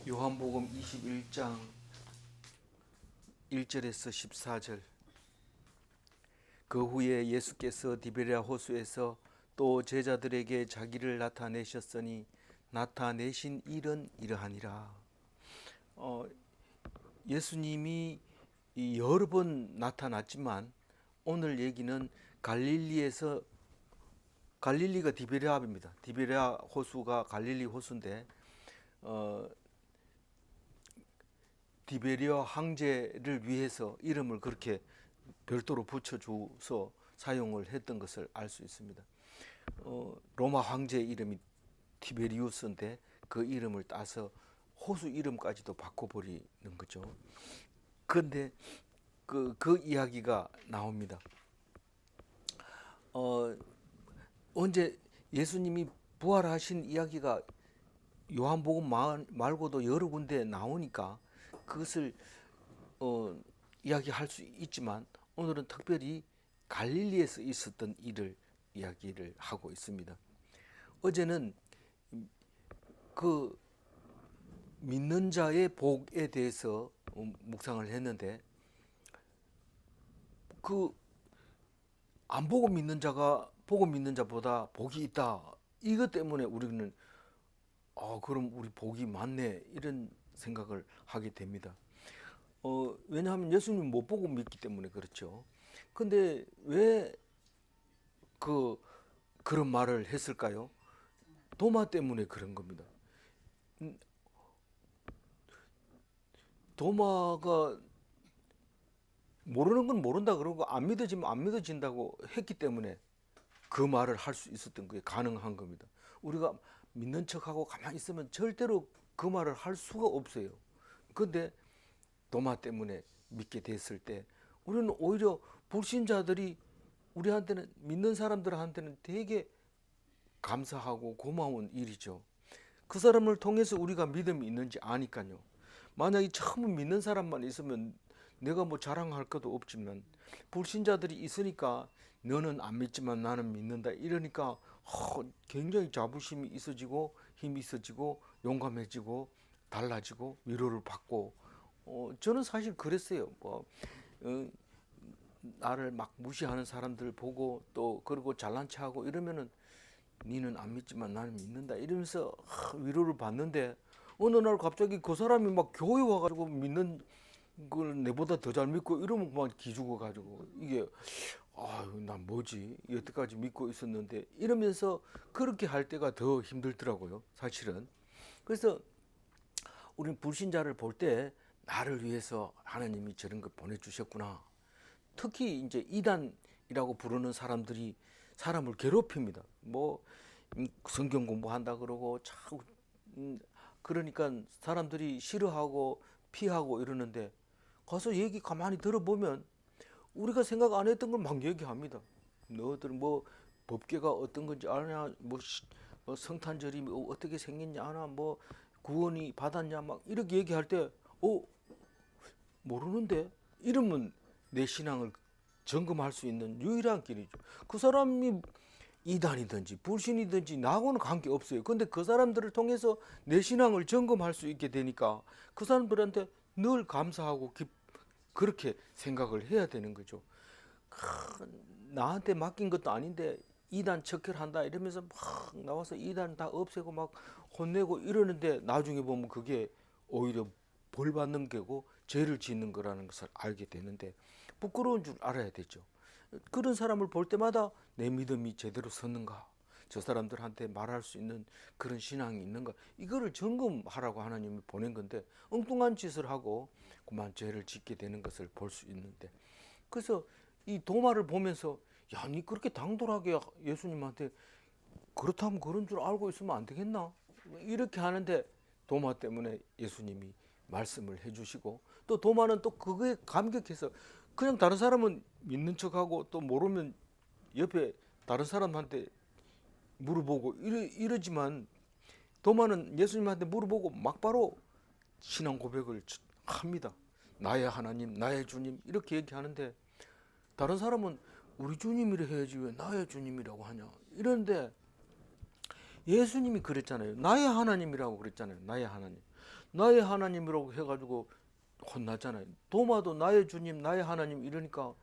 요한복음 21장 1절에서 14절. 그 후에 예수께서 디베랴 호수에서 또 제자들에게 자기를 나타내셨으니 나타내신 일은 이러하니라. 예수님이 여러 번 나타났지만 오늘 얘기는 갈릴리가 디베랴입니다. 디베랴 호수가 갈릴리 호수인데 디베랴 황제를 위해서 이름을 그렇게 별도로 붙여줘서 사용을 했던 것을 알 수 있습니다. 로마 황제의 이름이 티베리우스인데 그 이름을 따서 호수 이름까지도 바꿔버리는 거죠. 그런데 그 이야기가 나옵니다. 언제 예수님이 부활하신 이야기가 요한복음 말고도 여러 군데 나오니까 그것을 이야기할 수 있지만 오늘은 특별히 갈릴리에서 있었던 일을 이야기를 하고 있습니다. 어제는 그 믿는 자의 복에 대해서 묵상을 했는데 그 안 보고 믿는 자가 보고 믿는 자보다 복이 있다. 이것 때문에 우리는 그럼 우리 복이 많네 이런 생각을 하게 됩니다. 왜냐하면 예수님 못 보고 믿기 때문에 그렇죠. 근데 왜 그런 말을 했을까요? 도마 때문에 그런 겁니다. 도마가 모르는 건 모른다 그러고 안 믿어지면 안 믿어진다고 했기 때문에 그 말을 할 수 있었던 게 가능한 겁니다. 우리가 믿는 척하고 가만히 있으면 절대로 그 말을 할 수가 없어요. 근데 도마 때문에 믿게 됐을 때 우리는 오히려 불신자들이 우리한테는 믿는 사람들한테는 되게 감사하고 고마운 일이죠. 그 사람을 통해서 우리가 믿음이 있는지 아니까요. 만약에 처음 믿는 사람만 있으면 내가 뭐 자랑할 것도 없지만 불신자들이 있으니까 너는 안 믿지만 나는 믿는다 이러니까 굉장히 자부심이 있어지고 힘이 있어지고 용감해지고 달라지고 위로를 받고 저는 사실 그랬어요. 나를 막 무시하는 사람들 보고 또 그리고 잘난 체하고 이러면은 니는 안 믿지만 나는 믿는다 이러면서 위로를 받는데 어느 날 갑자기 그 사람이 막 교회 와가지고 믿는 걸 내보다 더 잘 믿고 이러면 막 기죽어 가지고 이게 난 뭐지 여태까지 믿고 있었는데 이러면서 그렇게 할 때가 더 힘들더라고요 사실은. 그래서 우리는 불신자를 볼 때 나를 위해서 하나님이 저런 걸 보내주셨구나. 특히 이제 이단이라고 부르는 사람들이 사람을 괴롭힙니다. 성경 공부한다 그러고 자꾸 그러니까 사람들이 싫어하고 피하고 이러는데 가서 얘기 가만히 들어보면 우리가 생각 안 했던 걸 막 얘기합니다. 너희들 법계가 어떤 건지 아냐, 성탄절이 어떻게 생겼냐 아나, 구원이 받았냐 막 이렇게 얘기할 때 모르는데 이러면 내 신앙을 점검할 수 있는 유일한 길이죠. 그 사람이 이단이든지 불신이든지 나하고는 관계없어요. 근데 그 사람들을 통해서 내 신앙을 점검할 수 있게 되니까 그 사람들한테 늘 감사하고 그렇게 생각을 해야 되는 거죠. 나한테 맡긴 것도 아닌데 이단 척결한다 이러면서 막 나와서 이단 다 없애고 막 혼내고 이러는데 나중에 보면 그게 오히려 벌 받는 게고 죄를 짓는 거라는 것을 알게 되는데 부끄러운 줄 알아야 되죠. 그런 사람을 볼 때마다 내 믿음이 제대로 섰는가, 저 사람들한테 말할 수 있는 그런 신앙이 있는가, 이거를 점검하라고 하나님이 보낸 건데 엉뚱한 짓을 하고 그만 죄를 짓게 되는 것을 볼 수 있는데, 그래서 이 도마를 보면서 야, 니 그렇게 당돌하게 예수님한테 그렇다면 그런 줄 알고 있으면 안 되겠나 이렇게 하는데 도마 때문에 예수님이 말씀을 해주시고 또 도마는 또 그거에 감격해서 그냥 다른 사람은 믿는 척하고 또 모르면 옆에 다른 사람한테 물어보고 이러지만 도마는 예수님한테 물어보고 막바로 신앙 고백을 합니다. 나의 하나님, 나의 주님 이렇게 얘기하는데 다른 사람은 우리 주님이라 해야지 왜 나의 주님이라고 하냐 이러는데 예수님이 그랬잖아요. 나의 하나님이라고 그랬잖아요. 나의 하나님. 나의 하나님이라고 해가지고 혼나잖아요. 도마도 나의 주님, 나의 하나님 이러니까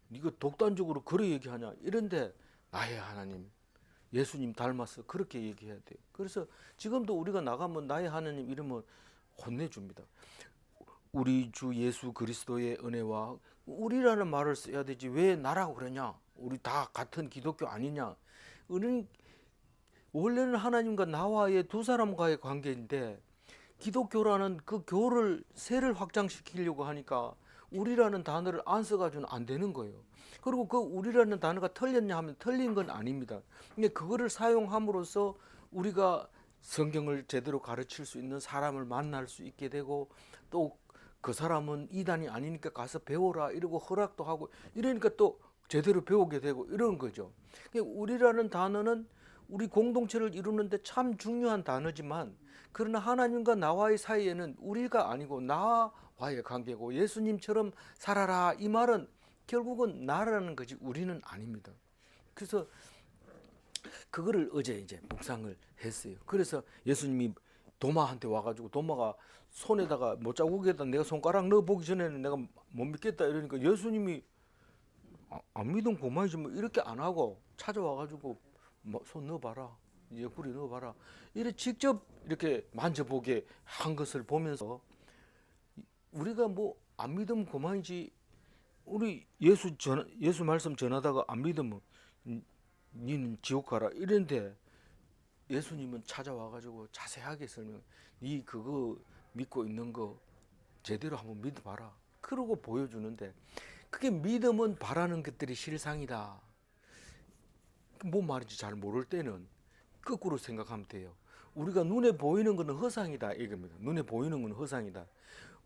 네가 독단적으로 그래 얘기하냐 이런데 나의 하나님, 예수님 닮아서 그렇게 얘기해야 돼요. 그래서 지금도 우리가 나가면 나의 하나님 이러면 혼내줍니다. 우리 주 예수 그리스도의 은혜와 우리라는 말을 써야 되지 왜 나라고 그러냐? 우리 다 같은 기독교 아니냐? 우리는 원래는 하나님과 나와의 두 사람과의 관계인데 기독교라는 그 교를 세를 확장시키려고 하니까 우리라는 단어를 안 써가지고는 안 되는 거예요. 그리고 그 우리라는 단어가 틀렸냐 하면 틀린 건 아닙니다. 근데 그거를 사용함으로써 우리가 성경을 제대로 가르칠 수 있는 사람을 만날 수 있게 되고 또 그 사람은 이단이 아니니까 가서 배워라 이러고 허락도 하고 이러니까 또 제대로 배우게 되고 이런 거죠. 우리라는 단어는 우리 공동체를 이루는데 참 중요한 단어지만 그러나 하나님과 나와의 사이에는 우리가 아니고 나와의 관계고 예수님처럼 살아라 이 말은 결국은 나라는 거지 우리는 아닙니다. 그래서 그거를 어제 이제 묵상을 했어요. 그래서 예수님이 도마한테 와가지고 도마가 손에다가 못자국에다 내가 손가락 넣어보기 전에는 내가 못 믿겠다 이러니까 예수님이 안 믿으면 그만이지 뭐 이렇게 안 하고 찾아와가지고 뭐 손 넣어봐라 옆구리 넣어봐라 이래 직접 이렇게 만져보게 한 것을 보면서 우리가 뭐 안 믿으면 그만이지 우리 예수 말씀 전하다가 안 믿으면 니는 지옥 가라 이런데 예수님은 찾아와가지고 자세하게 설명 니 그거 믿고 있는 거 제대로 한번 믿어봐라 그러고 보여주는데 그게 믿음은 바라는 것들이 실상이다. 뭔 말인지 잘 모를 때는 거꾸로 생각하면 돼요. 우리가 눈에 보이는 것은 허상이다 이겁니다. 눈에 보이는 건 허상이다.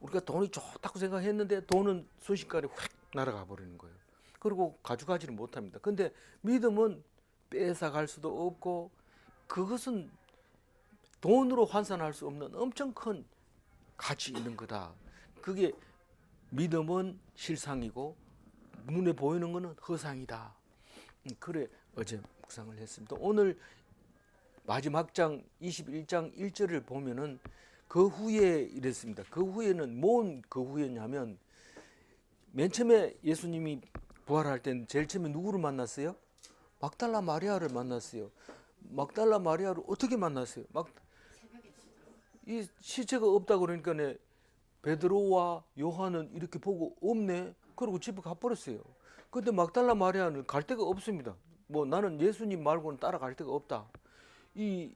우리가 돈이 좋다고 생각했는데 돈은 순식간에 확 날아가 버리는 거예요. 그리고 가져가지를 못합니다. 근데 믿음은 뺏어갈 수도 없고 그것은 돈으로 환산할 수 없는 엄청 큰 가치 있는 거다. 그게 믿음은 실상이고 눈에 보이는 것은 허상이다. 그래 어제 묵상을 했습니다. 오늘 마지막 장 21장 1절을 보면은 그 후에 이랬습니다. 그 후에는 뭔 그 후에냐면 맨 처음에 예수님이 부활할 때는 제일 처음에 누구를 만났어요? 막달라 마리아를 만났어요. 막달라 마리아를 어떻게 만났어요? 이 시체가 없다고 그러니까 베드로와 요한은 이렇게 보고 없네. 그리고 집에 가버렸어요. 근데 막달라 마리아는 갈 데가 없습니다. 뭐 나는 예수님 말고는 따라갈 데가 없다. 이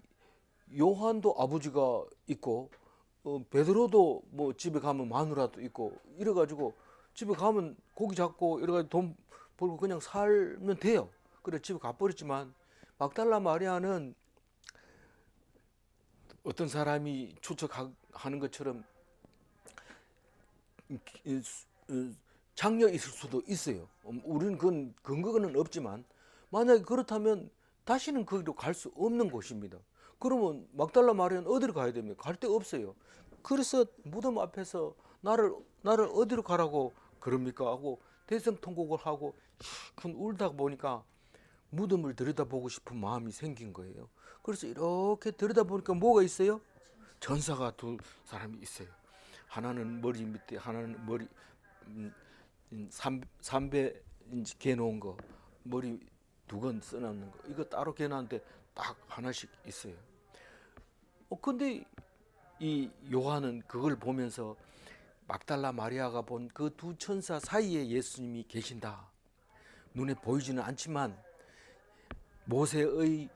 요한도 아버지가 있고 베드로도 뭐 집에 가면 마누라도 있고 이래가지고 집에 가면 고기 잡고 이래가지고 돈 벌고 그냥 살면 돼요. 그래 집에 가버렸지만 막달라 마리아는 어떤 사람이 추측하는 것처럼 장녀 있을 수도 있어요. 우리는 그건 근거는 없지만 만약에 그렇다면 다시는 거기로 갈 수 없는 곳입니다. 그러면 막달라 마리아는 어디로 가야 됩니까? 갈 데 없어요. 그래서 무덤 앞에서 나를 어디로 가라고 그럽니까 하고 대성통곡을 하고 큰 울다 보니까 무덤을 들여다보고 싶은 마음이 생긴 거예요. 그래서 이렇게 들여다보니까 뭐가 있어요? 전사가 두 사람이 있어요. 하나는 머리 밑에, 하나는 머리 삼배 개놓은 거, 머리 두건 써놨는 거, 이거 따로 개놨는데 딱 하나씩 있어요. 근데 이 요한은 그걸 보면서 막달라 마리아가 본 그 두 천사 사이에 예수님이 계신다. 눈에 보이지는 않지만 모세의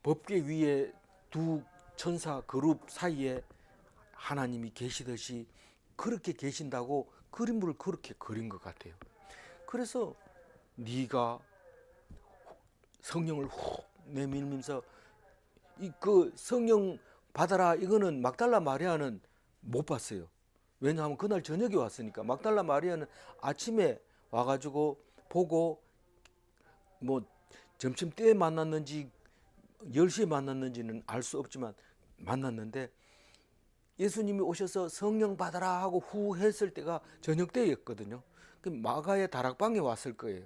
법궤 위에 두 천사 그룹 사이에 하나님이 계시듯이 그렇게 계신다고 그림을 그렇게 그린 것 같아요. 그래서 네가 성령을 훅 내밀면서 그 성령 받아라 이거는 막달라 마리아는 못 봤어요. 왜냐하면 그날 저녁에 왔으니까. 막달라 마리아는 아침에 와가지고 보고 뭐 점심 때에 만났는지 10시에 만났는지는 알 수 없지만 만났는데 예수님이 오셔서 성령 받아라 하고 후 했을 때가 저녁 때였거든요. 그 마가의 다락방에 왔을 거예요.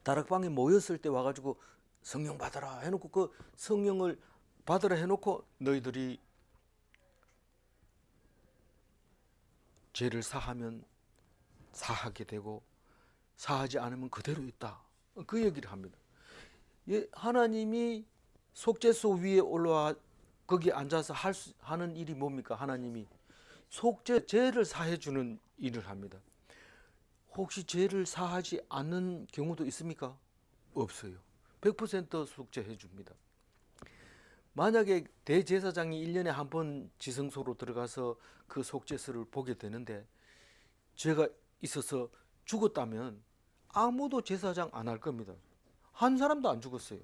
다락방에 모였을 때 와가지고 성령 받아라 해놓고 그 성령을 받으라 해놓고 너희들이 죄를 사하면 사하게 되고 사하지 않으면 그대로 있다. 그 얘기를 합니다. 하나님이 속죄소 위에 올라와 거기 앉아서 하는 일이 뭡니까? 하나님이 죄를 사해 주는 일을 합니다. 혹시 죄를 사하지 않는 경우도 있습니까? 없어요. 100% 속죄해 줍니다. 만약에 대제사장이 1년에 한 번 지성소로 들어가서 그 속죄서를 보게 되는데 죄가 있어서 죽었다면 아무도 제사장 안 할 겁니다. 한 사람도 안 죽었어요.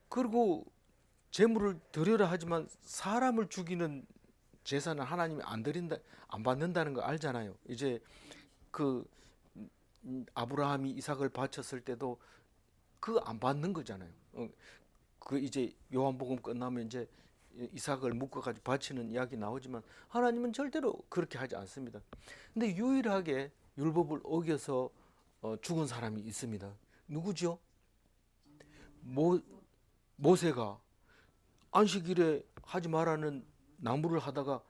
그리고 제물을 드려라 하지만 사람을 죽이는 제사는 하나님이 안 받는다는 거 알잖아요. 이제 그 아브라함이 이삭을 바쳤을 때도 그거 안 받는 거잖아요. 그 이제 요한복음 끝나면 이제 이삭을 묶어가지고 바치는 이야기 나오지만 하나님은 절대로 그렇게 하지 않습니다. 근데 유일하게 율법을 어겨서 죽은 사람이 있습니다. 누구죠? 모세가 안식일에 하지 말라는 나무를 하다가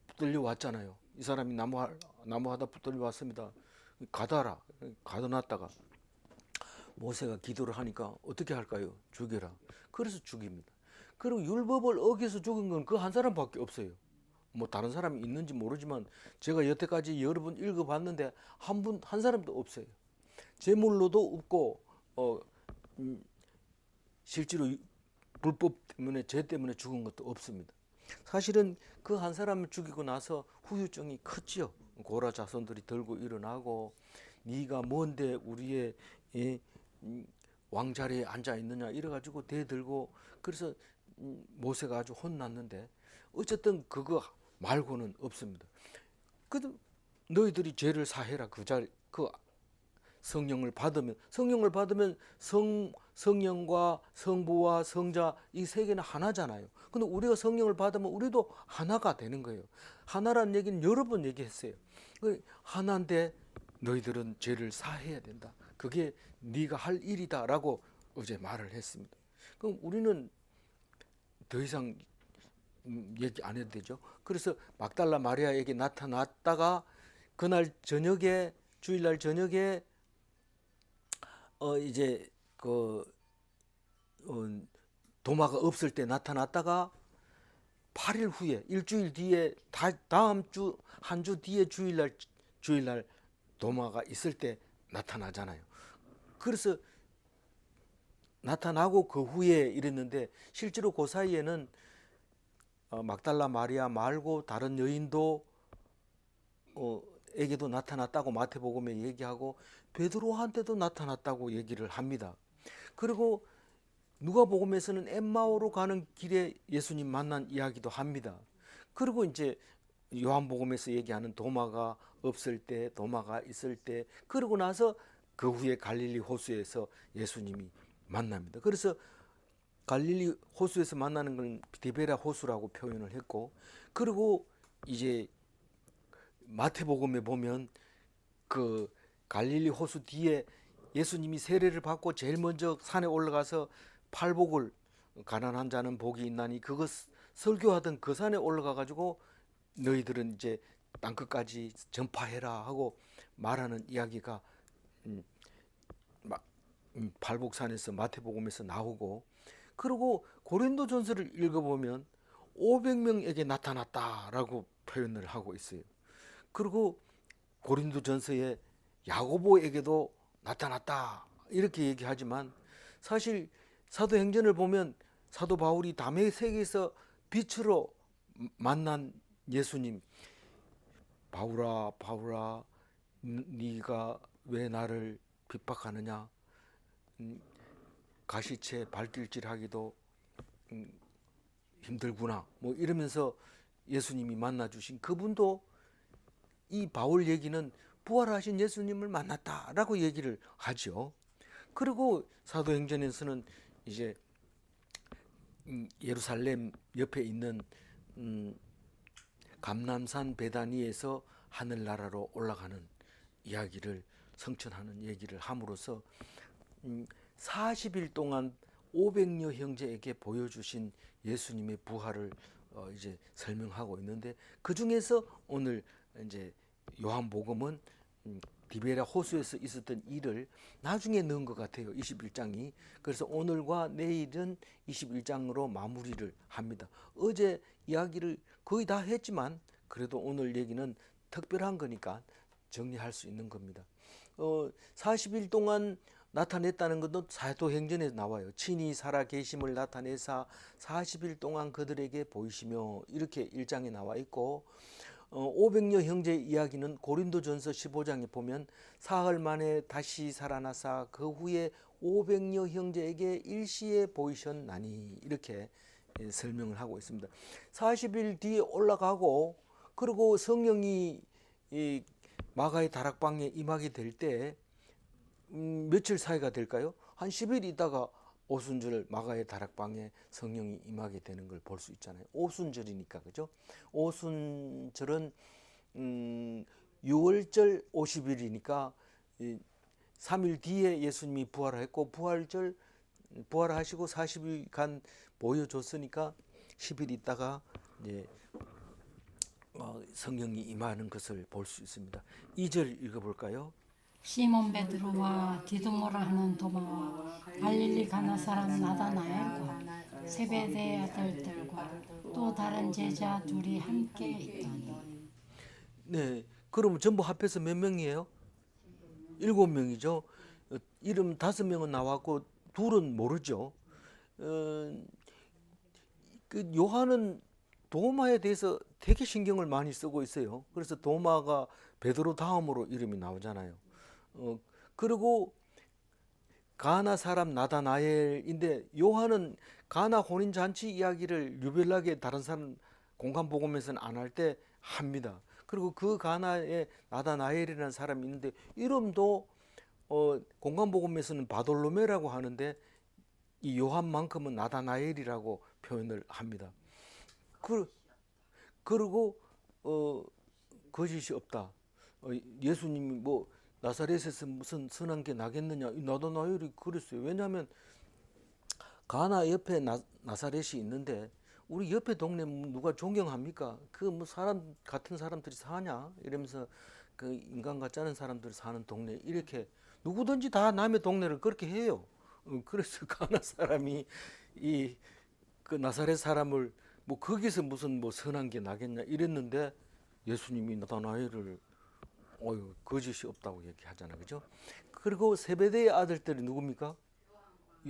붙들려 왔잖아요. 이 사람이 나무 하다 붙들려 왔습니다. 가둬놨다가 모세가 기도를 하니까 어떻게 할까요? 죽여라. 그래서 죽입니다. 그리고 율법을 어겨서 죽은 건 그 한 사람밖에 없어요. 뭐 다른 사람이 있는지 모르지만 제가 여태까지 여러 번 읽어봤는데 한 사람도 없어요. 제물로도 없고 실제로 불법 때문에 죄 때문에 죽은 것도 없습니다. 사실은 그 한 사람을 죽이고 나서 후유증이 컸지요. 고라 자손들이 들고 일어나고 네가 뭔데 우리의 왕자리에 앉아 있느냐 이래가지고 대들고 그래서 모세가 아주 혼났는데 어쨌든 그거 말고는 없습니다. 그 너희들이 죄를 사해라 그 성령을 받으면 성령과 성부와 성자 이 세 개는 하나잖아요. 근데 우리가 성령을 받으면 우리도 하나가 되는 거예요. 하나라는 얘기는 여러 번 얘기했어요. 하나인데 너희들은 죄를 사해야 된다. 그게 네가 할 일이다라고 어제 말을 했습니다. 그럼 우리는 더 이상 얘기 안 해도 되죠. 그래서 막달라 마리아에게 나타났다가 그날 저녁에 주일날 저녁에 이제 도마가 없을 때 나타났다가 8일 후에 일주일 뒤에 다음 주 한 주 뒤에 주일날 도마가 있을 때 나타나잖아요. 그래서 나타나고 그 후에 이랬는데 실제로 그 사이에는 막달라 마리아 말고 다른 여인도 에게도 나타났다고 마태복음에 얘기하고 베드로한테도 나타났다고 얘기를 합니다. 그리고 누가복음에서는 엠마오로 가는 길에 예수님 만난 이야기도 합니다. 그리고 이제 요한복음에서 얘기하는 도마가 없을 때, 도마가 있을 때, 그러고 나서 그 후에 갈릴리 호수에서 예수님이 만납니다. 그래서 갈릴리 호수에서 만나는 건 디베라 호수라고 표현을 했고, 그리고 이제 마태복음에 보면 그 갈릴리 호수 뒤에 예수님이 세례를 받고 제일 먼저 산에 올라가서 팔복을 가난한 자는 복이 있나니 그거 설교하던 그 산에 올라가 가지고 너희들은 이제 땅끝까지 전파해라 하고 말하는 이야기가 팔복산에서 마태복음에서 나오고, 그리고 고린도전서를 읽어보면 500명에게 나타났다라고 표현을 하고 있어요. 그리고 고린도전서에 야고보에게도 나타났다 이렇게 얘기하지만 사실 사도행전을 보면 사도 바울이 다메섹에서 빛으로 만난 예수님, 바울아 바울아 네가 왜 나를 핍박하느냐, 가시채 발길질하기도 힘들구나 뭐 이러면서 예수님이 만나 주신 그분도 이 바울 얘기는 부활하신 예수님을 만났다라고 얘기를 하죠. 그리고 사도행전에서는 이제 예루살렘 옆에 있는 감람산 베다니에서 하늘나라로 올라가는 이야기를 성천하는 얘기를 함으로써 40일 동안 500여 형제에게 보여주신 예수님의 부활을 이제 설명하고 있는데, 그 중에서 오늘 이제 요한복음은 디베랴 호수에서 있었던 일을 나중에 넣은 것 같아요. 21장이. 그래서 오늘과 내일은 21장으로 마무리를 합니다. 어제 이야기를 거의 다 했지만 그래도 오늘 얘기는 특별한 거니까 정리할 수 있는 겁니다. 40일 동안 나타냈다는 것도 사도행전에 나와요. 친히 살아 계심을 나타내사 40일 동안 그들에게 보이시며, 이렇게 1장에 나와 있고, 500여 형제 이야기는 고린도전서 15장에 보면 사흘 만에 다시 살아나사 그 후에 500여 형제에게 일시에 보이셨나니, 이렇게 설명을 하고 있습니다. 40일 뒤에 올라가고, 그리고 성령이 이 마가의 다락방에 임하게 될 때 며칠 사이가 될까요? 한 10일 있다가 오순절 마가의 다락방에 성령이 임하게 되는 걸 볼 수 있잖아요. 오순절이니까, 그죠? 오순절은 6월절 50일이니까 3일 뒤에 예수님이 부활했고, 부활하시고 40일간 모여줬으니까 10일 있다가 이제 성령이 임하는 것을 볼 수 있습니다. 2절 읽어볼까요? 시몬 베드로와 디두모라 하는 도마와 갈릴리 가나 사람 나다나엘과 세베대의 아들들과 또 다른 제자 둘이 함께 있더니. 네, 그러면 전부 합해서 몇 명이에요? 7명이죠. 이름 5명은 나왔고 둘은 모르죠. 그 요한은 도마에 대해서 되게 신경을 많이 쓰고 있어요. 그래서 도마가 베드로 다음으로 이름이 나오잖아요. 그리고 가나 사람 나다나엘인데, 요한은 가나 혼인 잔치 이야기를 유별나게 다른 사람 공간 복음에서는 안 할 때 합니다. 그리고 그 가나에 나다나엘이라는 사람이 있는데, 이름도 공간 복음에서는 바돌로메라고 하는데 이 요한만큼은 나다나엘이라고 표현을 합니다. 그리고 거짓이 없다. 예수님이 뭐 나사렛에서 무슨 선한 게 나겠느냐, 나다나엘이 그랬어요. 왜냐하면 가나 옆에 나사렛이 있는데 우리 옆에 동네 누가 존경합니까? 그 뭐 사람 같은 사람들이 사냐 이러면서, 그 인간 같지 않은 사람들이 사는 동네, 이렇게 누구든지 다 남의 동네를 그렇게 해요. 그래서 가나 사람이 이 그 나사렛 사람을 뭐 거기서 무슨 뭐 선한 게 나겠냐 이랬는데, 예수님이 나다나엘을 거짓이 없다고 얘기하잖아, 그죠? 그리고 세베대의 아들들이 누굽니까?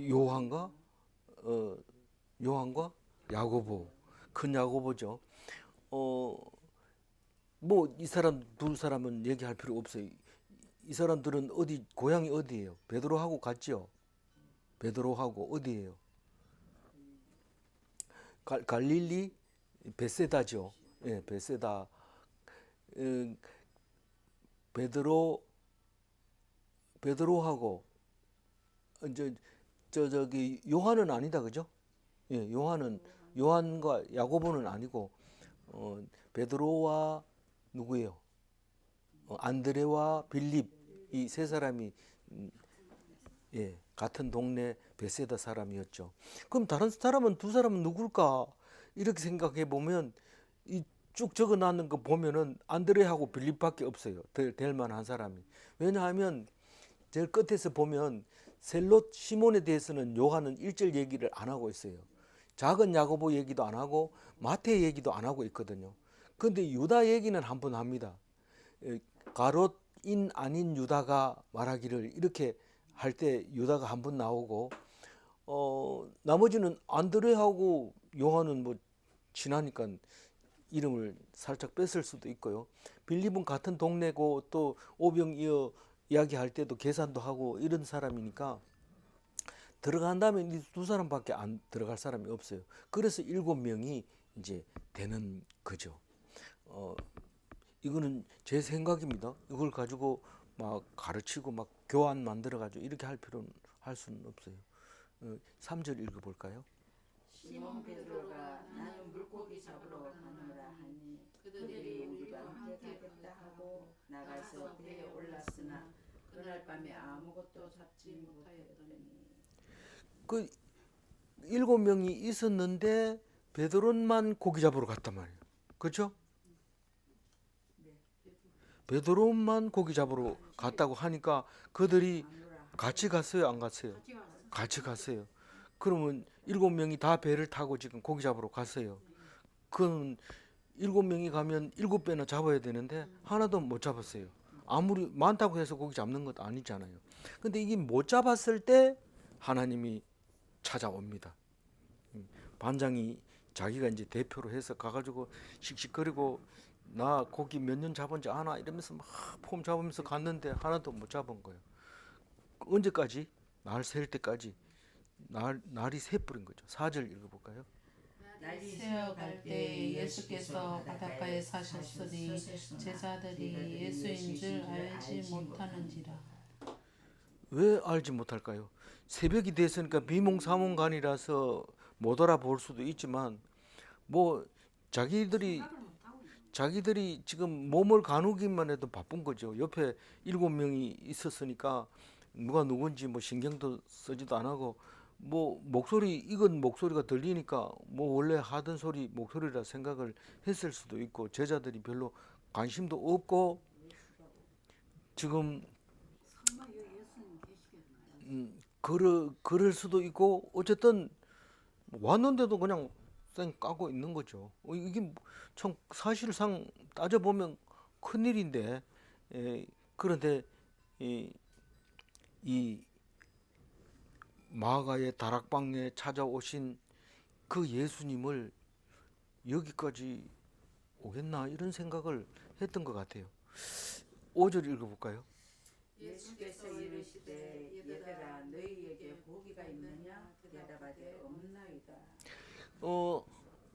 요한과 어, 요한과 야고보, 큰 야고보죠. 뭐 이 사람 두 사람은 얘기할 필요 없어요. 이 사람들은 어디 고향이 어디예요? 베드로하고 같죠? 베드로하고 어디예요? 갈릴리 베세다죠. 예, 베세다. 베드로 베드로하고 이제 저기 요한은 아니다, 그죠? 예, 요한과 야고보는 아니고 베드로와 누구예요? 안드레와 빌립, 이 세 사람이 예, 같은 동네 베세다 사람이었죠. 그럼 다른 사람은 두 사람은 누굴까? 이렇게 생각해 보면 이 쭉 적어놨는 거 보면은 안드레하고 빌립밖에 없어요. 될 만한 사람이. 왜냐하면 제일 끝에서 보면 셀롯 시몬에 대해서는 요한은 1절 얘기를 안 하고 있어요. 작은 야고보 얘기도 안 하고 마태 얘기도 안 하고 있거든요. 근데 유다 얘기는 한 번 합니다. 가롯인 아닌 유다가 말하기를, 이렇게 할 때 유다가 한 번 나오고, 나머지는 안드레하고 요한은 뭐 친하니까 이름을 살짝 뺐을 수도 있고요. 빌립은 같은 동네고 또 오병이어 이야기할 때도 계산도 하고 이런 사람이니까 들어간다면 이 두 사람밖에 안 들어갈 사람이 없어요. 그래서 7명이 이제 되는 거죠. 이거는 제 생각입니다. 이걸 가지고 막 가르치고 막 교환 만들어 가지고 이렇게 할 수는 없어요. 3절 읽어볼까요? 시몬 베드로가 나는 물고기 잡으러 가노라 하니 그들이 우리가 함께 가겠다 하고 나가서 배에 올랐으나 그날 밤에 아무것도 잡지 못하였더니. 그 7명이 있었는데 베드로만 고기 잡으러 갔단 말이에요. 그렇죠? 베드로만 고기 잡으러 갔다고 하니까 그들이 같이 갔어요, 안 갔어요? 같이 갔어요. 그러면 7명이 다 배를 타고 지금 고기 잡으러 갔어요. 그럼 7명이 가면 7배나 잡아야 되는데 하나도 못 잡았어요. 아무리 많다고 해서 고기 잡는 것도 아니잖아요. 근데 이게 못 잡았을 때 하나님이 찾아옵니다. 반장이 자기가 이제 대표로 해서 가가지고 씩씩거리고 나 고기 몇 년 잡은지 아나 이러면서 막 폼 잡으면서 갔는데 하나도 못 잡은 거예요. 언제까지? 날 셀 때까지. 날이 새버린 거죠. 4절 읽어볼까요? 날이 세어갈 때 예수께서 바닷가에 사셨으니 제자들이 예수인 줄 알지 못하는지라. 왜 알지 못할까요? 새벽이 됐으니까 비몽사몽간이라서 못 알아볼 수도 있지만 뭐 자기들이 지금 몸을 가누기만 해도 바쁜 거죠. 옆에 7명이 있었으니까 누가 누군지 뭐 신경도 쓰지도 안 하고 뭐 목소리 익은 목소리가 들리니까 뭐 원래 하던 소리 목소리라 생각을 했을 수도 있고 제자들이 별로 관심도 없고 지금 그럴 수도 있고 어쨌든 왔는데도 그냥 쌩 까고 있는 거죠. 이게 참 사실상 따져보면 큰일인데 그런데 이 마가의 다락방에 찾아오신 그 예수님을 여기까지 오겠나 이런 생각을 했던 것 같아요. 5절 읽어볼까요? 예수께서 이르시되 얘들아 너희에게 고기가 있느냐 대답하되 없나이다.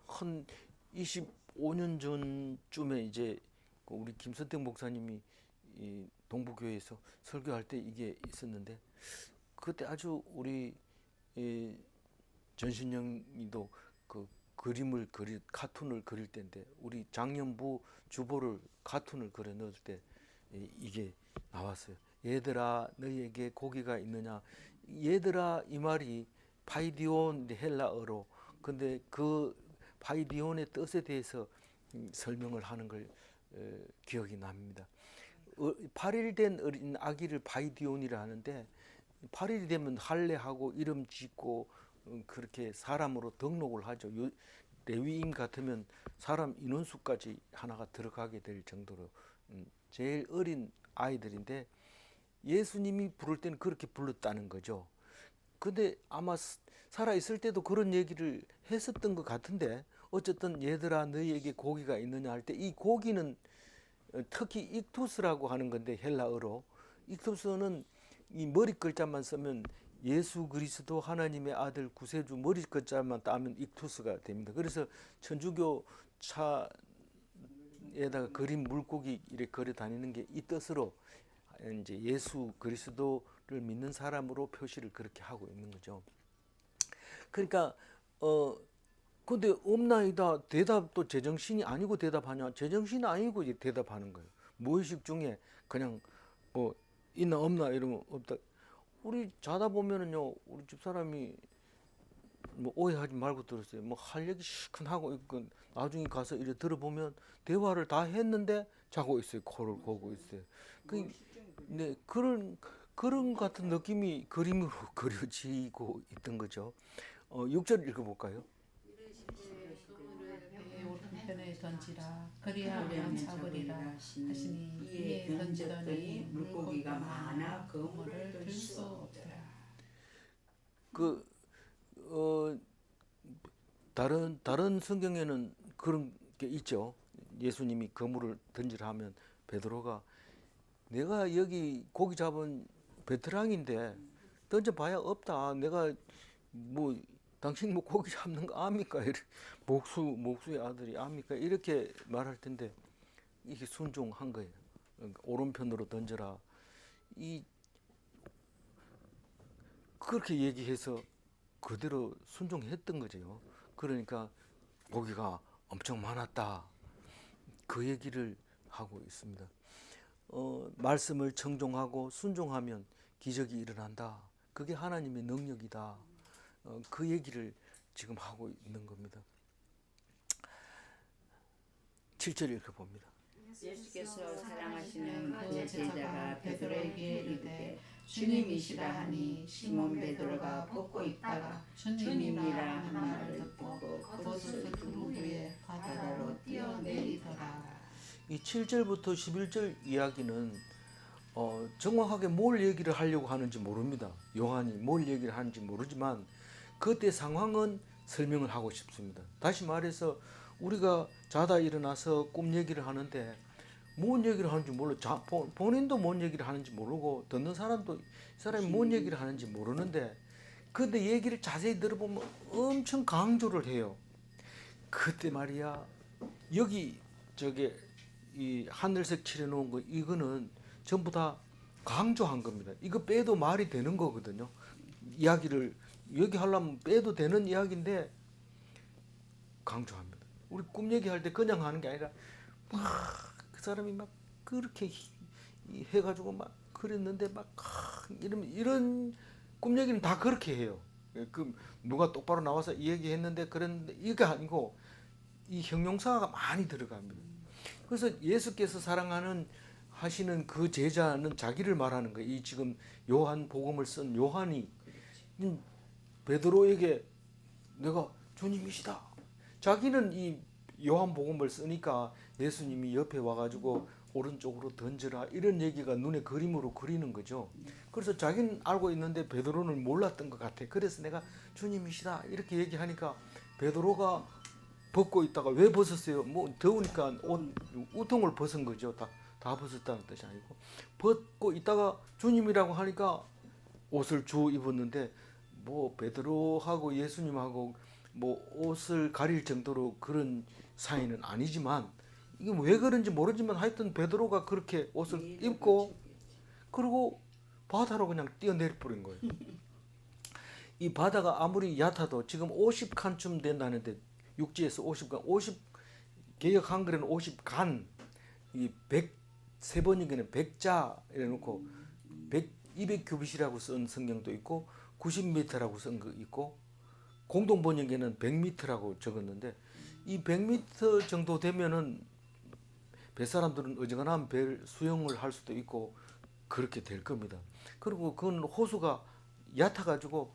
한 25년 전쯤에 이제 그 우리 김선택 목사님이 이 동부교회에서 설교할 때 이게 있었는데 그때 아주 우리 전신영이도 그 카툰을 그릴 때인데 우리 장년부 주보를 카툰을 그려 넣을 때 이게 나왔어요. 얘들아 너희에게 고기가 있느냐. 얘들아 이 말이 파이디온 헬라어로 근데 그 파이디온의 뜻에 대해서 설명을 하는 걸 기억이 납니다. 8일 된 어린 아기를 파이디온이라 하는데 8일이 되면 할례하고 이름 짓고 그렇게 사람으로 등록을 하죠. 레위임 같으면 사람 인원수까지 하나가 들어가게 될 정도로 제일 어린 아이들인데 예수님이 부를 때는 그렇게 불렀다는 거죠. 근데 아마 살아있을 때도 그런 얘기를 했었던 것 같은데 어쨌든 얘들아 너희에게 고기가 있느냐 할 때 이 고기는 특히 익투스라고 하는 건데 헬라어로 익투스는 이 머리 글자만 쓰면 예수 그리스도 하나님의 아들 구세주 머리 글자만 따면 익투스가 됩니다. 그래서 천주교 차에다가 그린 물고기 이렇게 걸어 다니는 게 이 뜻으로 이제 예수 그리스도를 믿는 사람으로 표시를 그렇게 하고 있는 거죠. 그러니까 근데 없나이다 대답도 제정신이 아니고 대답하냐? 제정신이 아니고 이제 대답하는 거예요. 무의식 중에 그냥 뭐 있나 없나 이러면 없다. 우리 자다 보면은요 우리 집 사람이 뭐 오해하지 말고 들었어요. 뭐 할 얘기 시큰하고 있고 나중에 가서 이래 들어보면 대화를 다 했는데 자고 있어요. 코를 고고 있어요. 네 그런 같은 느낌이 그림으로 그려지고 있던 거죠. 6절 읽어볼까요? 배의 오른편에 던지라 그리하면 잡으리라 하시니 이에 던지더니 물고기가 많아 그물을 들 수 없더라. 다른 성경에는 그런 게 있죠. 예수님이 그물을 던지라 하면 베드로가 내가 여기 고기 잡은 베테랑인데 던져봐야 없다. 내가 뭐 당신 뭐 고기 잡는 거 압니까? 목수의 아들이 압니까? 이렇게 말할 텐데 이게 순종한 거예요. 그러니까 오른편으로 던져라. 그렇게 얘기해서 그대로 순종했던 거죠. 그러니까 고기가 엄청 많았다. 그 얘기를 하고 있습니다. 말씀을 청종하고 순종하면 기적이 일어난다. 그게 하나님의 능력이다. 그 얘기를 지금 하고 있는 겁니다. 7절 읽어봅니다. 예수께서 사랑하시는 그 그 제자가 제자가 베드로에게 베드로에게 이르되 이르되 주님이시라 주님이시라 하니 하니 시몬 시몬 베드로가 베드로가 벗고 벗고 있다가 있다가 주님이라 주님이라 하는 하는 말을 말을 듣고 듣고 겉옷을 겉옷을 두른 후에 바다로 뛰어내리더라. 이 7절부터 11절 이야기는 정확하게 뭘 얘기를 하려고 하는지 모릅니다. 요한이 뭘 얘기를 하는지 모르지만 그때 상황은 설명을 하고 싶습니다. 다시 말해서 우리가 자다 일어나서 꿈 얘기를 하는데 뭔 얘기를 하는지 몰라. 본인도 뭔 얘기를 하는지 모르고 듣는 사람도 이 사람이 뭔 얘기를 하는지 모르는데 근데 얘기를 자세히 들어보면 엄청 강조를 해요. 그때 말이야 여기 저게 이 하늘색 칠해놓은 거 이거는 전부 다 강조한 겁니다. 이거 빼도 말이 되는 거거든요. 이야기를 여기 하려면 빼도 되는 이야기인데 강조합니다. 우리 꿈 얘기할 때 그냥 하는 게 아니라 막 그 사람이 막 그렇게 해가지고 막 그랬는데 막 이런 꿈 얘기는 다 그렇게 해요. 그 누가 똑바로 나와서 이 얘기했는데 그랬는데 이게 아니고 이 형용사가 많이 들어갑니다. 그래서 예수께서 사랑하는 하시는 그 제자는 자기를 말하는 거예요. 이 지금 요한 복음을 쓴 요한이 베드로에게 내가 주님이시다. 자기는 이 요한 복음을 쓰니까 예수님이 옆에 와가지고 오른쪽으로 던져라 이런 얘기가 눈에 그림으로 그리는 거죠. 그래서 자기는 알고 있는데 베드로는 몰랐던 것 같아. 그래서 내가 주님이시다 이렇게 얘기하니까 베드로가 벗고 있다가 왜 벗었어요? 뭐 더우니까 옷 우통을 벗은 거죠. 다 벗었다는 뜻이 아니고 벗고 있다가 주님이라고 하니까 옷을 주워 입었는데 뭐 베드로하고 예수님하고 뭐 옷을 가릴 정도로 그런 사이는 아니지만 이게 왜 그런지 모르지만 하여튼 베드로가 그렇게 옷을 입고 그리고 바다로 그냥 뛰어내려 버린 거예요. 이 바다가 아무리 얕아도 지금 50칸쯤 된다는데 육지에서 50칸, 50 개역 한글에는 50간, 이 103번이기는 100자 이래놓고 200규빗이라고 쓴 성경도 있고 90m라고 쓴 거 있고 공동 번역에는 100m라고 적었는데 이 100m 정도 되면은 뱃사람들은 어지간하면 배 수영을 할 수도 있고 그렇게 될 겁니다. 그리고 그건 호수가 얕아가지고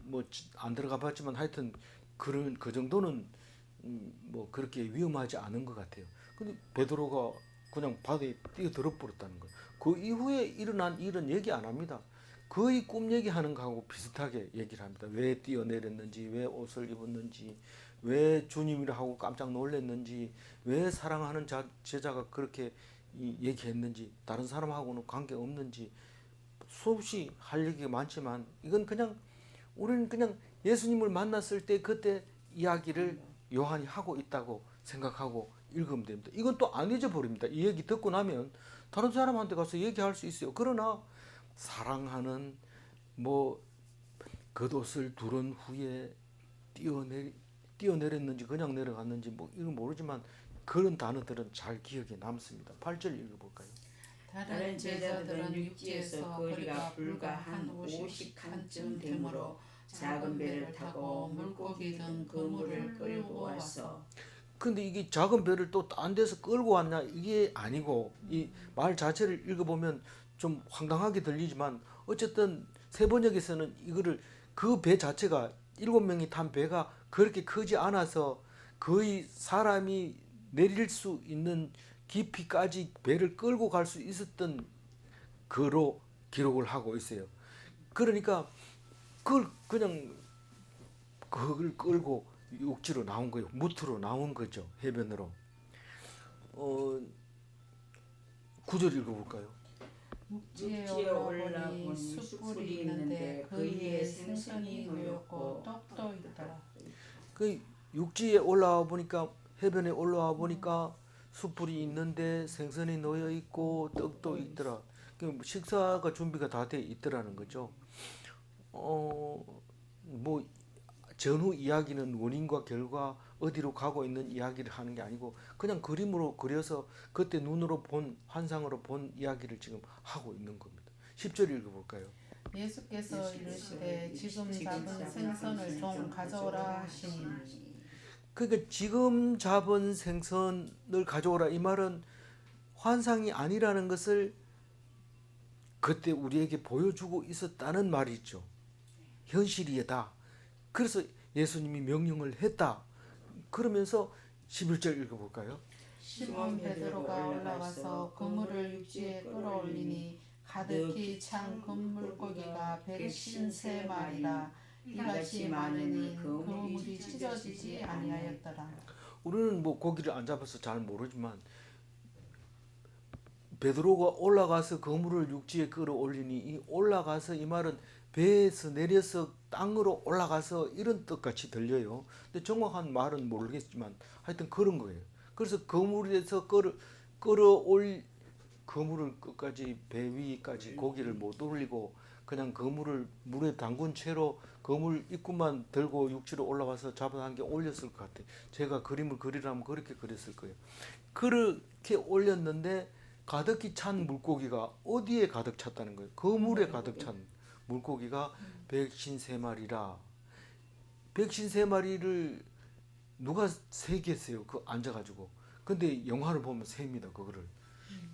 뭐 안 들어가 봤지만 하여튼 그런 그 정도는 뭐 그렇게 위험하지 않은 것 같아요. 근데 베드로가 그냥 바다에 뛰어들어 버렸다는 거예요. 그 이후에 일어난 일은 얘기 안 합니다. 거의 꿈 얘기하는 거하고 비슷하게 얘기를 합니다. 왜 뛰어내렸는지, 왜 옷을 입었는지, 왜 주님이라 하고 깜짝 놀랐는지, 왜 사랑하는 제자가 그렇게 얘기했는지, 다른 사람하고는 관계 없는지 수없이 할 얘기가 많지만 이건 그냥 우리는 그냥 예수님을 만났을 때 그때 이야기를 요한이 하고 있다고 생각하고 읽으면 됩니다. 이건 또 안 잊어버립니다. 이 얘기 듣고 나면 다른 사람한테 가서 얘기할 수 있어요. 그러나 사랑하는 뭐 겉옷을 두른 후에 뛰어내렸는지 그냥 내려갔는지 뭐 이건 모르지만 그런 단어들은 잘 기억에 남습니다. 8절 읽어볼까요? 다른 제자들은 육지에서 거리가 불과 한 50칸쯤 되므로 작은 배를 타고 물고기 든 그물을 끌고 와서 근데 이게 작은 배를 또 딴 데서 끌고 왔냐 이게 아니고 이 말 자체를 읽어보면 좀 황당하게 들리지만 어쨌든 세번역에서는 이거를 그 배 자체가 7명이 탄 배가 그렇게 크지 않아서 거의 사람이 내릴 수 있는 깊이까지 배를 끌고 갈 수 있었던 거로 기록을 하고 있어요. 그러니까 그걸 그냥 그걸 끌고 육지로 나온 거예요. 무트로 나온 거죠. 해변으로. 9절 읽어볼까요? 육지에 올라보니 숯불이 있는데 그 위에 생선이 놓였고 떡도 있더라. 그 육지에 올라와 보니까 해변에 올라와 보니까 숯불이 있는데 생선이 놓여 있고 떡도 있더라. 그 식사가 준비가 다 돼 있더라는 거죠. 뭐 전후 이야기는 원인과 결과 어디로 가고 있는 이야기를 하는 게 아니고 그냥 그림으로 그려서 그때 눈으로 본 환상으로 본 이야기를 지금 하고 있는 겁니다. 10절 읽어볼까요? 예수께서 이르시되 지금 잡은 생선을 좀 가져오라 하시니 그러니까 지금 잡은 생선을 가져오라 이 말은 환상이 아니라는 것을 그때 우리에게 보여주고 있었다는 말이죠. 현실이다. 그래서 예수님이 명령을 했다. 그러면서 11절 읽어볼까요? 시몬 베드로가 올라가서 그물을 육지에 끌어올리니 가득히 찬 그물고기가 153마리라 이같이 많으니 그물이 찢어지지 아니하였더라. 우리는 뭐 고기를 안 잡아서 잘 모르지만 베드로가 올라가서 그물을 육지에 끌어올리니 이 올라가서 이 말은 배에서 내려서 땅으로 올라가서 이런 뜻같이 들려요. 근데 정확한 말은 모르겠지만 하여튼 그런 거예요. 그래서 그물에서 끌어올 그물을 끝까지 배 위까지 고기를 못 올리고 그냥 그물을 물에 담근 채로 그물 입구만 들고 육지로 올라와서 잡아한 게 올렸을 것 같아요. 제가 그림을 그리라면 그렇게 그렸을 거예요. 그렇게 올렸는데 가득히 찬 물고기가 어디에 가득 찼다는 거예요? 그물에 가득 찬 물고기가 153마리라. 153마리를 누가 세겠어요? 그 앉아가지고. 근데 영화를 보면 셉니다. 그거를.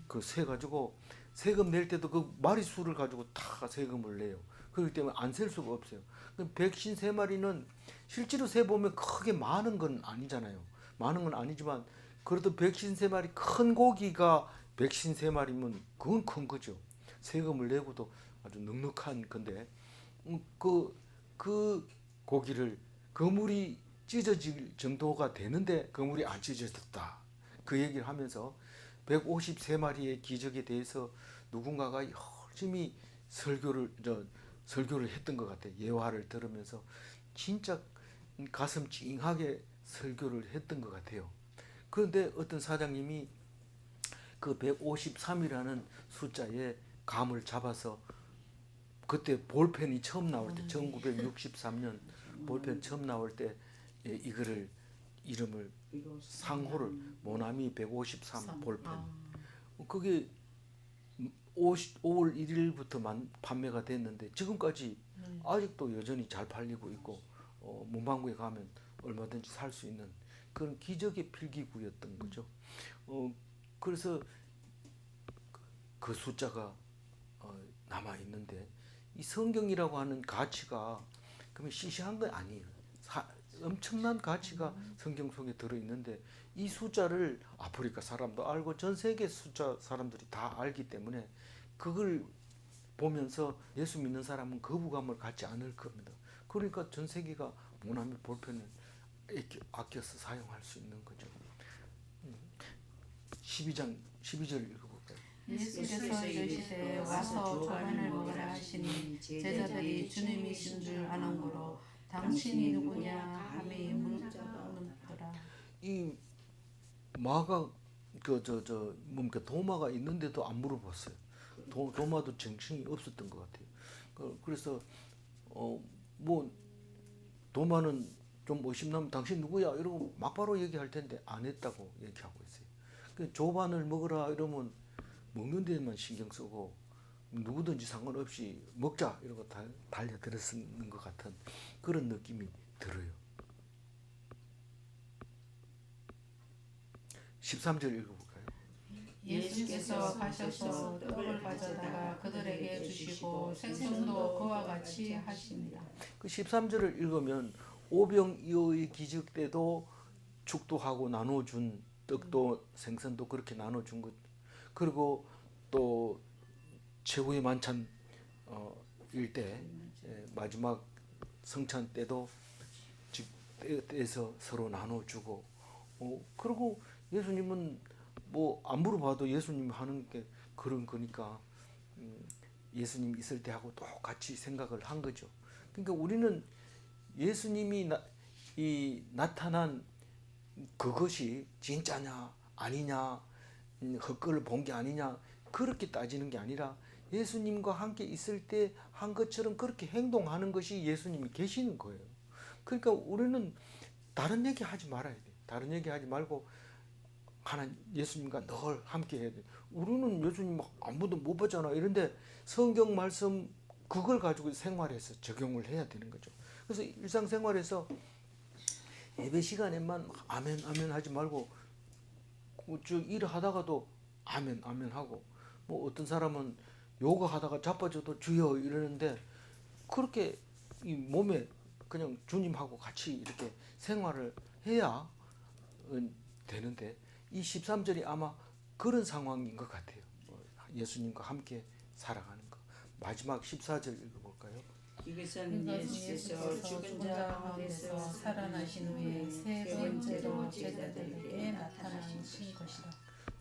그 세 가지고 세금 낼 때도 그 마리수를 가지고 다 세금을 내요. 그렇기 때문에 안 셀 수가 없어요. 153마리는 실제로 세 보면 크게 많은 건 아니잖아요. 많은 건 아니지만 그래도 153마리 큰 고기가 153마리면 그건 큰 거죠. 세금을 내고도 아주 넉넉한 건데 그 고기를 그물이 찢어질 정도가 되는데 그물이 안 찢어졌다. 그 얘기를 하면서 153마리의 기적에 대해서 누군가가 열심히 설교를 했던 것 같아요. 예화를 들으면서 진짜 가슴 찡하게 설교를 했던 것 같아요. 그런데 어떤 사장님이 그 153이라는 숫자에 감을 잡아서 그때 볼펜이 처음 나올 때 1963년 볼펜 처음 나올 때 이거를 이름을 상호를 모나미 153 볼펜 그게 5월 1일부터 판매가 됐는데 지금까지 아직도 여전히 잘 팔리고 있고 문방구에 가면 얼마든지 살 수 있는 그런 기적의 필기구였던 거죠. 그래서 그 숫자가 남아 있는데 이 성경이라고 하는 가치가 그러면 시시한 건 아니에요. 엄청난 가치가 성경 속에 들어 있는데 이 숫자를 아프리카 사람도 알고 전 세계 숫자 사람들이 다 알기 때문에 그걸 보면서 예수 믿는 사람은 거부감을 갖지 않을 겁니다. 그러니까 전 세계가 모나미 볼펜을 아껴서 사용할 수 있는 거죠. 12장 12절 읽어볼까요? 예수께서 이르시되 와서 조반을 먹으라 하시니 제자들이 주님이신 줄 아는 고로 당신이 누구냐 하며 묻더라. 이 마가 뭡니까 도마가 있는데도 안 물어봤어요. 도마도 정신이 없었던 것 같아요. 그래서 뭐 도마는 좀 의심나면 당신 누구야 이러고 막바로 얘기할 텐데 안 했다고 얘기하고 있어요. 조반을 먹으라 이러면 먹는 데만 신경 쓰고 누구든지 상관없이 먹자 이러고 달려들었는 것 같은 그런 느낌이 들어요. 13절 읽어볼까요? 예수께서 가셔서 떡을 가져다가 그들에게 주시고 생선도 그와 같이 하십니다. 그 13절을 읽으면 오병이어의 기적 때도 축도하고 나눠준 떡도 생선도 그렇게 나눠준 것 그리고 또 최후의 만찬 일 때 마지막 성찬 때도 때에서 서로 나눠주고 그리고 예수님은 뭐 안 물어봐도 예수님 하는 게 그런 거니까 예수님 있을 때 하고 똑같이 생각을 한 거죠. 그러니까 우리는 예수님이 나타난 그것이 진짜냐 아니냐 헛걸을 본 게 아니냐 그렇게 따지는 게 아니라 예수님과 함께 있을 때 한 것처럼 그렇게 행동하는 것이 예수님이 계시는 거예요. 그러니까 우리는 다른 얘기 하지 말아야 돼. 다른 얘기 하지 말고 하나님 예수님과 늘 함께 해야 돼. 우리는 예수님 아무도 못 봤잖아. 이런데 성경 말씀 그걸 가지고 생활에서 적용을 해야 되는 거죠. 그래서 일상생활에서 예배 시간에만 아멘 아멘 하지 말고 쭉 일을 하다가도 아멘 아멘 하고, 뭐 어떤 사람은 요가 하다가 자빠져도 주여 이러는데, 그렇게 이 몸에 그냥 주님하고 같이 이렇게 생활을 해야 되는데, 이 13절이 아마 그런 상황인 것 같아요. 예수님과 함께 살아가는 거. 마지막 14절 읽어볼까요? 이것은 예수께서 죽은 자 가운데서 살아나신 후에 세 번째로 제자들에게 나타나신 것이라.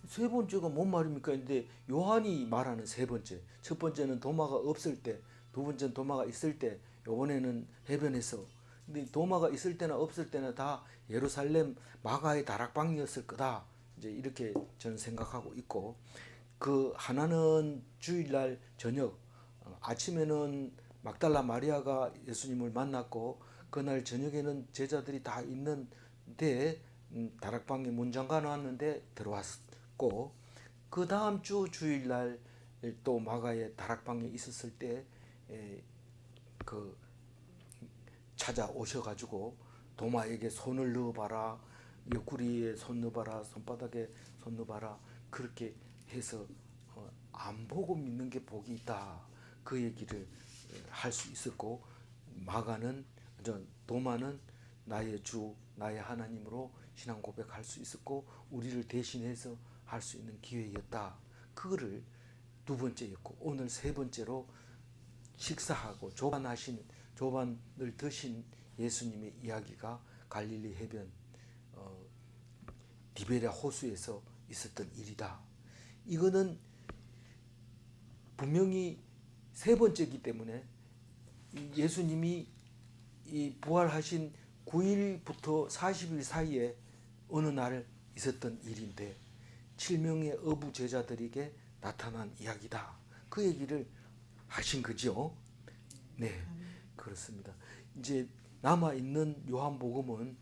세 번째가 뭔 말입니까? 근데 요한이 말하는 세 번째. 첫 번째는 도마가 없을 때, 두 번째는 도마가 있을 때, 요번에는 해변에서. 근데 도마가 있을 때나 없을 때나 다 예루살렘 마가의 다락방이었을 거다. 이제 이렇게 저는 생각하고 있고, 그 하나는 주일날 저녁, 아침에는 막달라 마리아가 예수님을 만났고, 그날 저녁에는 제자들이 다 있는데 다락방에 문 잠가 놨는데 들어왔고, 그 다음 주 주일날 또 마가의 다락방에 있었을 때 그 찾아오셔가지고 도마에게 손을 넣어봐라, 옆구리에 손 넣어봐라, 손바닥에 손 넣어봐라, 그렇게 해서 안 보고 믿는 게 복이 있다, 그 얘기를 할 수 있었고, 마가는 도마는 나의 주 나의 하나님으로 신앙 고백할 수 있었고, 우리를 대신해서 할 수 있는 기회였다, 그거를 두 번째였고, 오늘 세 번째로 식사하고 조반을 드신 예수님의 이야기가 갈릴리 해변 디베랴 호수에서 있었던 일이다. 이거는 분명히 세 번째이기 때문에 예수님이 이 부활하신 9일부터 40일 사이에 어느 날 있었던 일인데 7명의 어부 제자들에게 나타난 이야기다, 그 얘기를 하신 거죠. 네, 그렇습니다. 이제 남아있는 요한복음은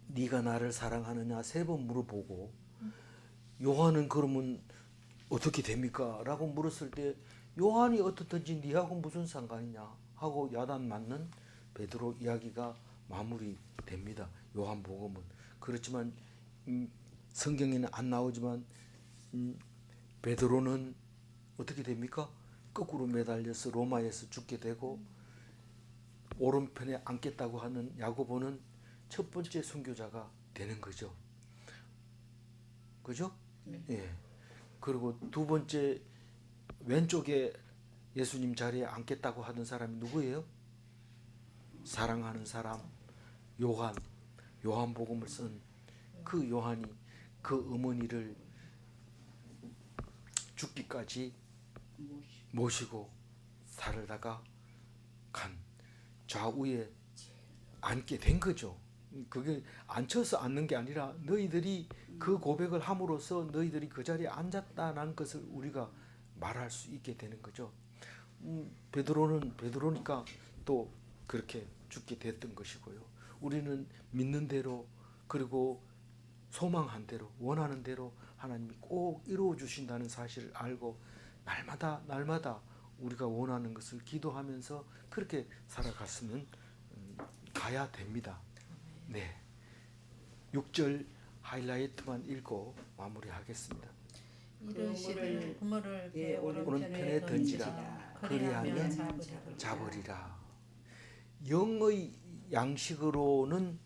네가 나를 사랑하느냐 세 번 물어보고, 요한은 그러면 어떻게 됩니까? 라고 물었을 때 요한이 어떻든지 네하고 무슨 상관이냐 하고 야단 맞는 베드로 이야기가 마무리됩니다. 요한복음은. 그렇지만 성경에는 안 나오지만 베드로는 어떻게 됩니까? 거꾸로 매달려서 로마에서 죽게 되고, 오른편에 앉겠다고 하는 야고보는 첫 번째 순교자가 되는 거죠. 그죠? 예. 그리고 두 번째 왼쪽에 예수님 자리에 앉겠다고 하던 사람이 누구예요? 사랑하는 사람 요한복음을 쓴 그 요한이 그 어머니를 죽기까지 모시고 살다가 간 좌우에 앉게 된 거죠. 그게 앉혀서 앉는 게 아니라 너희들이 그 고백을 함으로써 너희들이 그 자리에 앉았다는 것을 우리가 말할 수 있게 되는 거죠. 베드로는 베드로니까 또 그렇게 죽게 됐던 것이고요. 우리는 믿는 대로, 그리고 소망한 대로, 원하는 대로 하나님이 꼭 이루어 주신다는 사실을 알고 날마다 우리가 원하는 것을 기도하면서 그렇게 살아갔으면 가야 됩니다. 네, 6절 하이라이트만 읽고 마무리하겠습니다. 이르시되 그물을 배 오른편에 던지라, 그리하면 잡으리라. 영의 양식으로는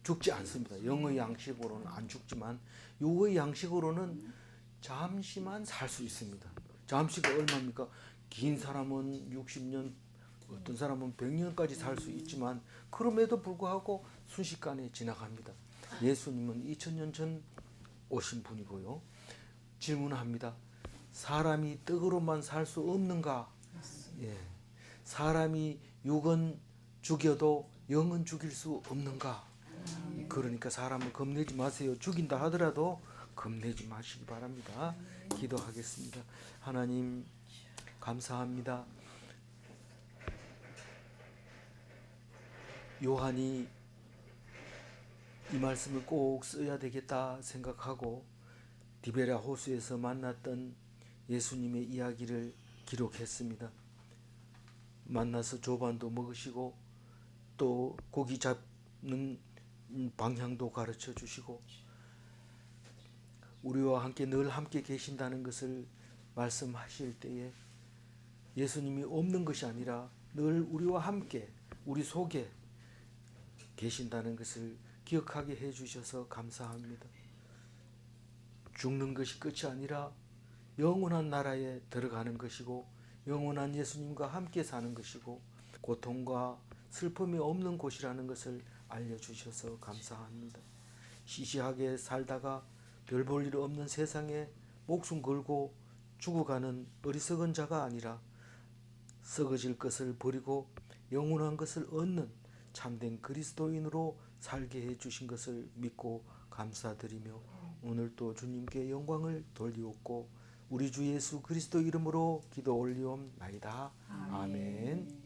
죽지 않습니다. 영의 양식으로는 안 죽지만 육의 양식으로는 잠시만 살 수 있습니다. 잠시가 얼마입니까? 긴 사람은 60년, 어떤 사람은 100년까지 살 수 있지만 그럼에도 불구하고 순식간에 지나갑니다. 예수님은 2000년 전 오신 분이고요. 질문합니다. 사람이 떡으로만 살 수 없는가? 예. 사람이 육은 죽여도 영은 죽일 수 없는가? 그러니까 사람을 겁내지 마세요. 죽인다 하더라도 겁내지 마시기 바랍니다. 기도하겠습니다. 하나님 감사합니다. 요한이 이 말씀을 꼭 써야 되겠다 생각하고 디베랴 호수에서 만났던 예수님의 이야기를 기록했습니다. 만나서 조반도 먹으시고 또 고기 잡는 방향도 가르쳐 주시고 우리와 함께 늘 함께 계신다는 것을 말씀하실 때에 예수님이 없는 것이 아니라 늘 우리와 함께 우리 속에 계신다는 것을 기억하게 해주셔서 감사합니다. 죽는 것이 끝이 아니라 영원한 나라에 들어가는 것이고 영원한 예수님과 함께 사는 것이고 고통과 슬픔이 없는 곳이라는 것을 알려주셔서 감사합니다. 시시하게 살다가 별 볼 일 없는 세상에 목숨 걸고 죽어가는 어리석은 자가 아니라 썩어질 것을 버리고 영원한 것을 얻는 참된 그리스도인으로 살게 해주신 것을 믿고 감사드리며 오늘도 주님께 영광을 돌리옵고 우리 주 예수 그리스도 이름으로 기도 올리옵나이다. 아멘.